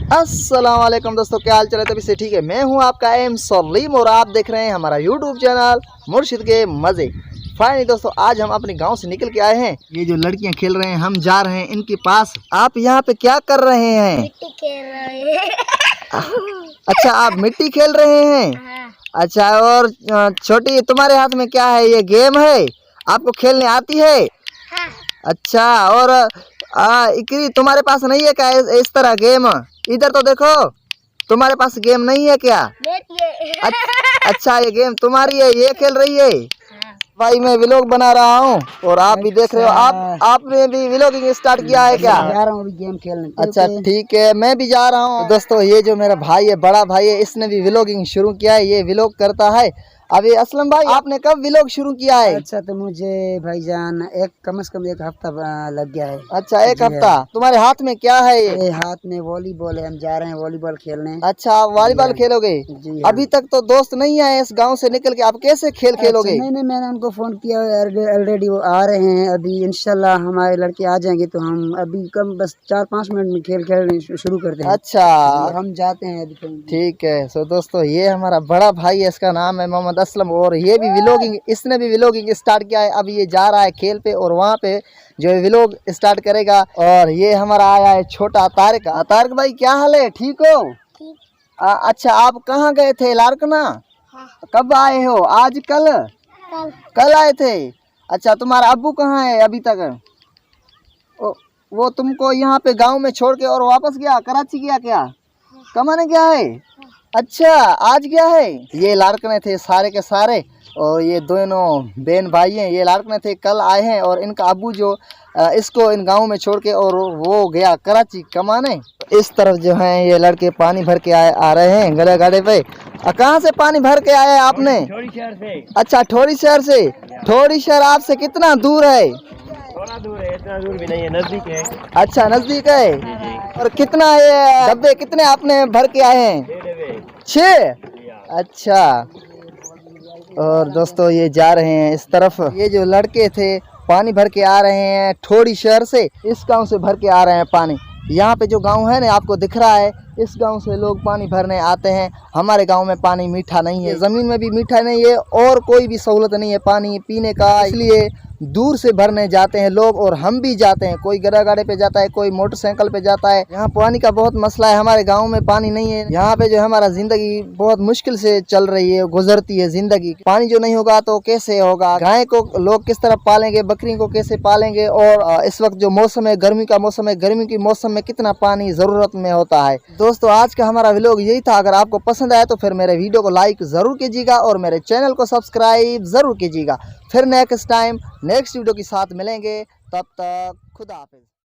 अस्सलाम वालेकुम दोस्तों, क्या हाल चाल है? तभी से ठीक है। मैं हूं आपका एम सलीम और आप देख रहे हैं हमारा यूट्यूब चैनल मुर्शिद के मज़े। फाइनली दोस्तों, आज हम अपने गांव से निकल के आए हैं। ये जो लड़कियां खेल रहे हैं, हम जा रहे हैं इनके पास। आप यहाँ पे क्या कर रहे हैं? मिट्टी खेल रहे हैं। अच्छा, आप मिट्टी खेल रहे हैं। हाँ। अच्छा, और छोटी तुम्हारे हाथ में क्या है? ये गेम है, आपको खेलने आती है? हाँ। अच्छा, और इकरी तुम्हारे पास नहीं है क्या इस तरह गेम? इधर तो देखो, तुम्हारे पास गेम नहीं है क्या? देखिए। अच्छा, ये गेम तुम्हारी है, ये खेल रही है। हाँ। भाई मैं व्लॉग बना रहा हूँ और आप भी देख रहे हो। आपने भी व्लॉगिंग स्टार्ट किया है क्या? जा रहा हूँ गेम खेलने। अच्छा ठीक है, मैं भी जा रहा हूँ। दोस्तों, ये जो मेरा भाई है, बड़ा भाई है, इसने भी व्लॉगिंग शुरू किया है। ये व्लॉग करता है। अभी असलम भाई, आपने कब व्लॉग शुरू किया है? अच्छा, तो मुझे भाईजान कम से कम एक हफ्ता लग गया है। अच्छा, एक हफ्ता। तुम्हारे हाथ में क्या है? ये हाथ में वॉलीबॉल है, हम जा रहे हैं वॉलीबॉल खेलने। अच्छा, आप वॉलीबॉल खेलोगे? जी हाँ। अभी तक तो दोस्त नहीं आए इस गांव से निकल के, आप कैसे खेल खेलोगे? अच्छा, नहीं, मैंने उनको फोन किया, ऑलरेडी वो आ रहे हैं। अभी इंशाल्लाह हमारे लड़के आ जाएंगे तो हम अभी कम बस 4-5 मिनट में खेल खेलने शुरू करते हैं। अच्छा, हम जाते हैं अभी। ठीक है। सो दोस्तों, ये हमारा बड़ा भाई है, इसका नाम है मोहम्मद असलम, और ये भी व्लॉगिंग, इसने भी व्लॉगिंग स्टार्ट किया है। अभी ये जा रहा है खेल पे और वहाँ पे जो है व्लॉग स्टार्ट करेगा। और ये हमारा आया है छोटा तारिक। तारिक भाई, क्या हाल है? ठीक हो? ठीक। अच्छा, आप कहाँ गए थे? लारकना? हाँ। कब आए हो? आज? कल? कल आए थे। अच्छा, तुम्हारा अब्बू कहाँ है अभी तक? वो तुमको यहाँ पे गांव में छोड़ के और वापस गया? कराची गया क्या? कमाने गया है? अच्छा, आज गया है। ये लाड़कने थे सारे के सारे, और ये दोनों बहन भाई हैं। ये लाड़कने थे, कल आए हैं, और इनका अब्बू जो इसको इन गांव में छोड़ के और वो गया कराची कमाने। इस तरफ जो है ये लड़के पानी भर के आ रहे हैं गले गाड़े पे। कहाँ से पानी भर के आए आपने? ठोड़ी शहर से। अच्छा, ठोड़ी शहर से। ठोड़ी शहर आपसे कितना दूर है? थोड़ा दूर है, इतना दूर भी नहीं है, नजदीक है। अच्छा, नजदीक है। और कितना ये डब्बे कितने आपने भर के आए हैं? 6। अच्छा, और दोस्तों ये जा रहे हैं इस तरफ। ये जो लड़के थे पानी भर के आ रहे हैं ठोड़ी शहर से, इस गांव से भर के आ रहे हैं पानी। यहाँ पे जो गांव है ना, आपको दिख रहा है, इस गांव से लोग पानी भरने आते हैं। हमारे गांव में पानी मीठा नहीं है, ज़मीन में भी मीठा नहीं है, और कोई भी सहूलत नहीं है पानी पीने का, इसलिए दूर से भरने जाते हैं लोग, और हम भी जाते हैं। कोई गड़ा गाड़े पे जाता है, कोई मोटरसाइकिल पे जाता है। यहाँ पानी का बहुत मसला है, हमारे गांव में पानी नहीं है। यहाँ पे जो हमारा जिंदगी बहुत मुश्किल से चल रही है, गुजरती है जिंदगी। पानी जो नहीं होगा तो कैसे होगा? गाय को लोग किस तरह पालेंगे? बकरी को कैसे पालेंगे? और इस वक्त जो मौसम है, गर्मी का मौसम है, गर्मी की मौसम में कितना पानी जरूरत में होता है। दोस्तों, आज का हमारा व्लॉग यही था। अगर आपको पसंद आया तो फिर मेरे वीडियो को लाइक जरूर कीजिएगा और मेरे चैनल को सब्सक्राइब जरूर कीजिएगा। फिर नेक्स्ट टाइम नेक्स्ट वीडियो के साथ मिलेंगे, तब तक खुदा हाफिज।